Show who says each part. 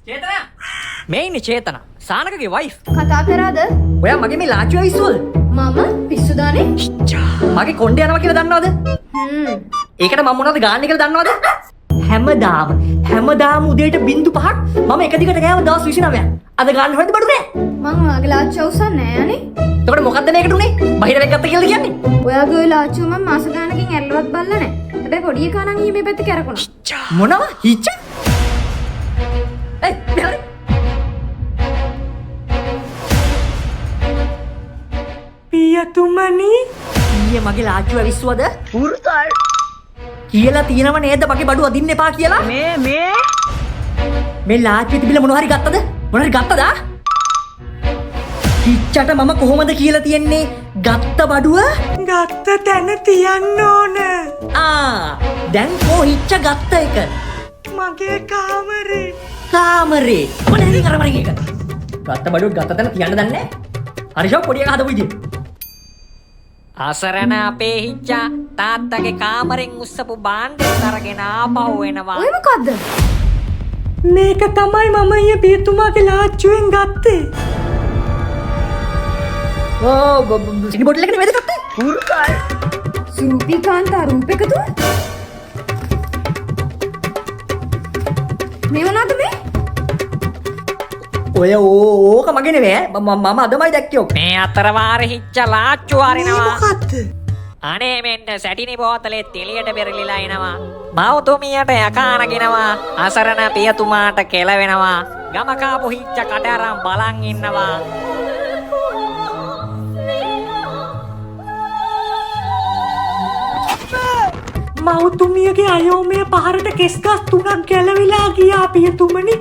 Speaker 1: චේතනා මේ ඉන්නේ චේතනා සානකගේ වයිෆ්
Speaker 2: කතා කරාද?
Speaker 1: ඔයා මගේ මේ ලාච්චු ඇවිස්සුවද?
Speaker 2: මම පිස්සුදානේ.
Speaker 1: මගේ කොණ්ඩේ යනවා කියලා දන්නවද? ඒකට මම මොනවද ගාන්නේ කියලා දන්නවද? හැමදාම උදේට 0.5ක් මම එක දිගට ගෑව දවස් 29ක්. අද ගන්න හොයද බඩු නෑ.
Speaker 2: මං ඔයාගේ ලාච්චු අවසන් නෑ අනේ.
Speaker 1: එතකොට මොකද්ද මේකට උනේ? බහිරවෙක් ගත්ත කියලාද කියන්නේ?
Speaker 2: ඔයාගේ ඔය ලාච්චු මම මාස ගානකින් ඇල්ලවත් බල්ලා නෑ. හැබැයි පොඩි එකා නම් ඊ මේ පැත්තේ කැරකුණා.
Speaker 1: මොනව? හිච්ච? ඒ මෙහෙර. පියතුමනි ඊයේ මගේ ලාච්චු ඇවිස්සුවද? පුරුතල්. කියලා තියෙනව නේද මගේ බඩු අදින්න එපා කියලා? මේ ලාච්චු තිබිලා මොනවා හරි ගත්තද? මොනවා හරි ගත්තද? හිච්චට මම කොහොමද කියලා තියන්නේ? ගත්ත බඩුව ගත්ත තැන තියන්න ඕන. දැන් කෝ හිච්ච ගත්ත එක? මගේ කාමරේ. කාමරේ. මොනේ කරවරින් එක? ගත්ත බඩුව ගත්ත තැන තියන්න දන්නේ නැහැ. හරිෂෝ පොඩි එකා හදපු විදිය. අසරණ අපේ හිච්චා තාත්තගේ කාමරෙන් උස්සපු බාණ්ඩෙත් අරගෙන ආපහු එනවා.
Speaker 2: ඔය මොකද්ද?
Speaker 1: මේක තමයි මම ඊයේ පියතුමාගේ ලාච්චුවෙන් ගත්තේ. සිනි බොටල් එකනේ වේද ගත්තේ? පුරුකල්.
Speaker 2: සුරුපී කාන්තා රූපයකද? මේ මොනවද මේ?
Speaker 1: ඔය ඕක මගේ නෙවෙයි මම අදමයි දැක්කේ ඔක. මේ අතර වාරේ හිච්ච ලාච්චු වරිනවා. මොකද්ද? අනේ මෙන්න සැටිනි බෝතලේ තෙලියට පෙරලිලා එනවා. මව්තුමියට යකානගෙනවා. අසරණ පියතුමාට කෙලවෙනවා. ගම කාපු හිච්ච කට අරන් බලන් ඉන්නවා. මව්තුමියගේ අයෝමය පහරට කෙස් ගස් 3ක් ගැලවිලා ගියා පියතුමනි.